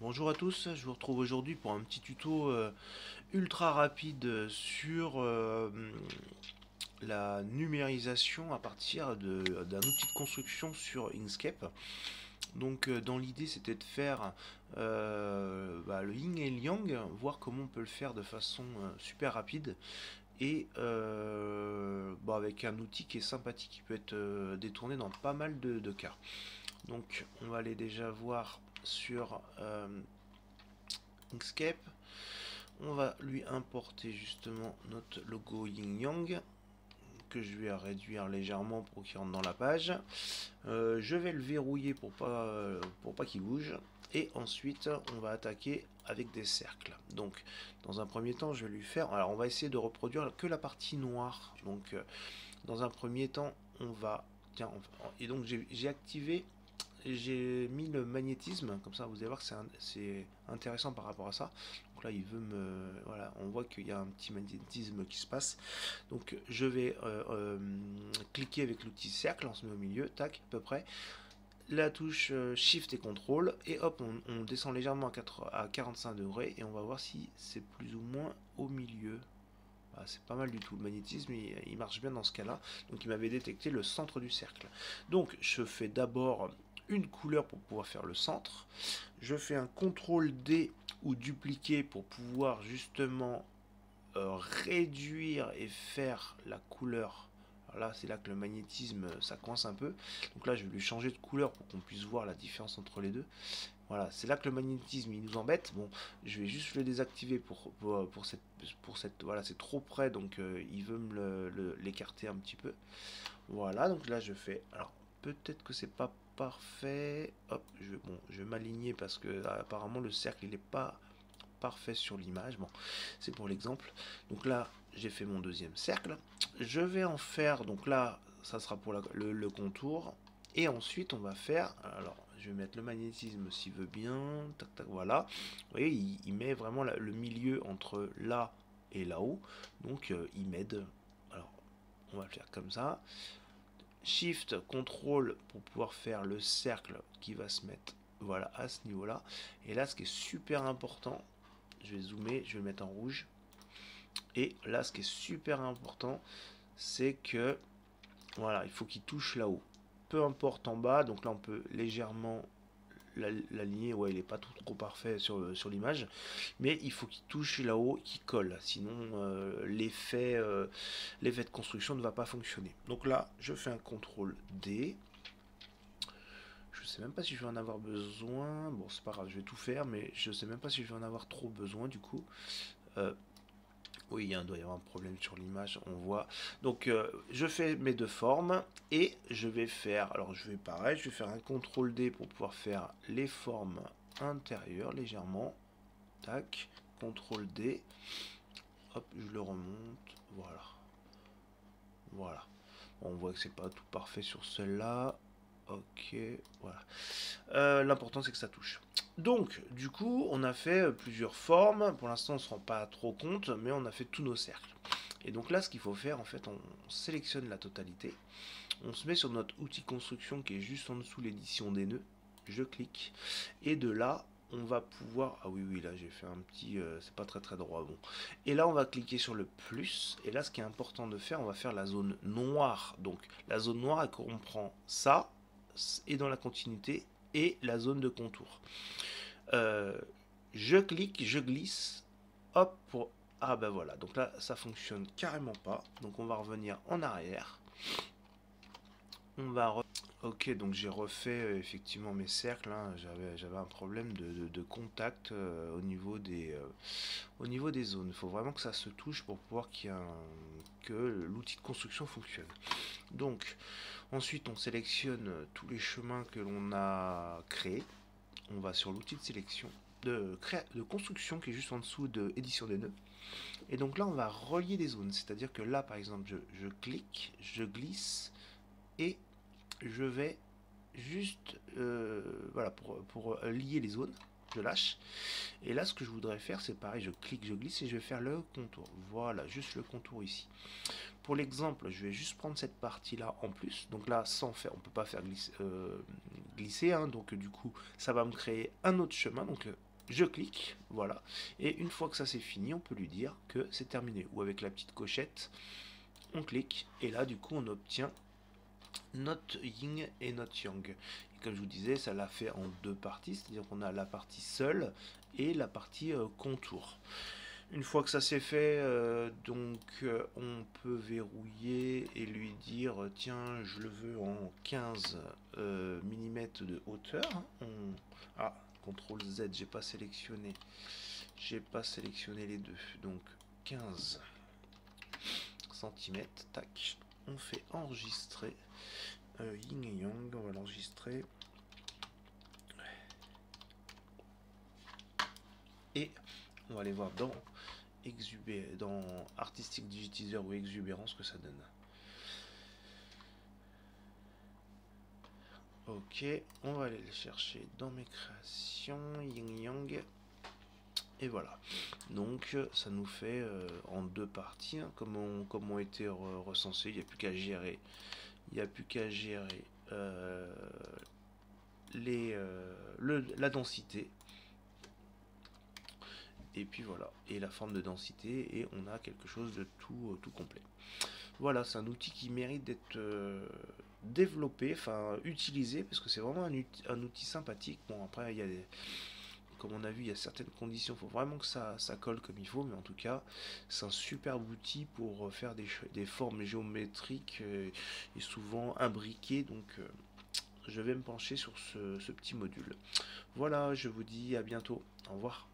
Bonjour à tous, je vous retrouve aujourd'hui pour un petit tuto ultra rapide sur la numérisation à partir d'un outil de construction sur Inkscape. Donc dans l'idée c'était de faire le yin et le yang, voir comment on peut le faire de façon super rapide et avec un outil qui est sympathique, qui peut être détourné dans pas mal de cas. Donc on va aller déjà voir sur Inkscape. On va lui importer justement notre logo Yin Yang que je vais réduire légèrement pour qu'il rentre dans la page. Je vais le verrouiller pour pas qu'il bouge. Et ensuite, on va attaquer avec des cercles. Donc, dans un premier temps, je vais lui faire. Alors, on va essayer de reproduire que la partie noire. Donc, dans un premier temps, on va. Tiens, et donc j'ai activé, j'ai mis le magnétisme, comme ça vous allez voir que c'est intéressant par rapport à ça. Donc là il veut me... Voilà, on voit qu'il y a un petit magnétisme qui se passe. Donc je vais cliquer avec l'outil cercle, on se met au milieu, tac, à peu près. La touche Shift et Contrôle, et hop, on descend légèrement à 45 degrés, et on va voir si c'est plus ou moins au milieu. Ah, c'est pas mal du tout, le magnétisme il marche bien dans ce cas là. Donc il m'avait détecté le centre du cercle. Donc je fais d'abord une couleur pour pouvoir faire le centre. Je fais un CTRL D ou dupliquer pour pouvoir justement réduire et faire la couleur. Alors là c'est là que le magnétisme ça coince un peu. Donc là je vais lui changer de couleur pour qu'on puisse voir la différence entre les deux. Voilà, c'est là que le magnétisme il nous embête. Bon, je vais juste le désactiver pour cette voilà, c'est trop près donc il veut me l'écarter un petit peu. Voilà, donc là je fais. Alors peut-être que c'est pas parfait. Hop, je vais m'aligner parce que apparemment le cercle il n'est pas parfait sur l'image. Bon, c'est pour l'exemple. Donc là j'ai fait mon deuxième cercle. Je vais en faire. Donc là ça sera pour le contour. Et ensuite, on va faire. Alors, je vais mettre le magnétisme s'il veut bien. Tac, tac, voilà. Vous voyez, il met vraiment le milieu entre là et là-haut. Donc, il m'aide. Alors, on va le faire comme ça. Shift, contrôle pour pouvoir faire le cercle qui va se mettre voilà, à ce niveau-là. Et là, ce qui est super important, je vais zoomer, je vais le mettre en rouge. Et là, ce qui est super important, c'est que voilà, il faut qu'il touche là-haut. Peu importe en bas, donc là on peut légèrement l'aligner, ouais il n'est pas trop parfait sur l'image, mais il faut qu'il touche là-haut, qu'il colle, sinon l'effet de construction ne va pas fonctionner. Donc là je fais un CTRL D, je sais même pas si je vais en avoir besoin, bon c'est pas grave, je vais tout faire, mais je sais même pas si je vais en avoir trop besoin du coup. Oui, il doit y avoir un problème sur l'image, on voit. Donc, je fais mes deux formes et je vais faire, alors je vais pareil, je vais faire un CTRL D pour pouvoir faire les formes intérieures légèrement. Tac, CTRL D. Hop, je le remonte. Voilà. Voilà. Bon, on voit que c'est pas tout parfait sur celle-là. Ok, voilà. L'important c'est que ça touche. Donc, du coup, on a fait plusieurs formes. Pour l'instant, on ne se rend pas trop compte, mais on a fait tous nos cercles. Et donc là, ce qu'il faut faire, en fait, on sélectionne la totalité. On se met sur notre outil construction qui est juste en dessous l'édition des nœuds. Je clique. Et de là, on va pouvoir... Ah oui, oui, là, j'ai fait un petit... c'est pas très droit, bon. Et là, on va cliquer sur le plus. Et là, ce qui est important de faire, on va faire la zone noire. Donc, la zone noire, elle comprend ça, et dans la continuité, et la zone de contour. Euh, je clique, je glisse, hop, pour... Ah ben voilà, donc là ça fonctionne carrément pas. Donc on va revenir en arrière. On va... Ok, donc j'ai refait effectivement mes cercles, hein. J'avais un problème de contact au niveau des zones. Il faut vraiment que ça se touche pour pouvoir que l'outil de construction fonctionne. Donc ensuite on sélectionne tous les chemins que l'on a créés. On va sur l'outil de sélection de construction qui est juste en dessous de édition des nœuds. Et donc là, on va relier des zones. C'est-à-dire que là, par exemple, je clique, je glisse et je vais juste voilà, pour lier les zones. Je lâche. Et là, ce que je voudrais faire, c'est pareil, je clique, je glisse et je vais faire le contour. Voilà, juste le contour ici. Pour l'exemple, je vais juste prendre cette partie-là en plus. Donc là, sans faire, on peut pas faire glisser, hein, donc du coup, ça va me créer un autre chemin. Donc je clique, voilà. Et une fois que ça c'est fini, on peut lui dire que c'est terminé. Ou avec la petite cochette, on clique, et là du coup on obtient notre yin et notre yang. Et comme je vous disais, ça l'a fait en deux parties, c'est-à-dire qu'on a la partie seule et la partie contour. Une fois que ça c'est fait, on peut verrouiller et lui dire tiens, je le veux en 15 mm de hauteur. Ah, CTRL Z, j'ai pas sélectionné les deux. Donc 15 cm, tac. On fait enregistrer yin et yang, on va l'enregistrer. Et on va aller voir dans Artistic Digitizer ou Exubérance ce que ça donne. Ok, on va aller le chercher dans mes créations, yin yang, et voilà. Donc ça nous fait en deux parties, hein, comme ont été recensés. Il n'y a plus qu'à gérer. Il n'y a plus qu'à gérer la densité. Et puis voilà, et la forme de densité, et on a quelque chose de tout complet. Voilà, c'est un outil qui mérite d'être développé, enfin utilisé, parce que c'est vraiment un outil sympathique. Bon, après, comme on a vu, il y a certaines conditions, il faut vraiment que ça colle comme il faut, mais en tout cas, c'est un superbe outil pour faire des formes géométriques et souvent imbriquées, donc je vais me pencher sur ce petit module. Voilà, je vous dis à bientôt, au revoir.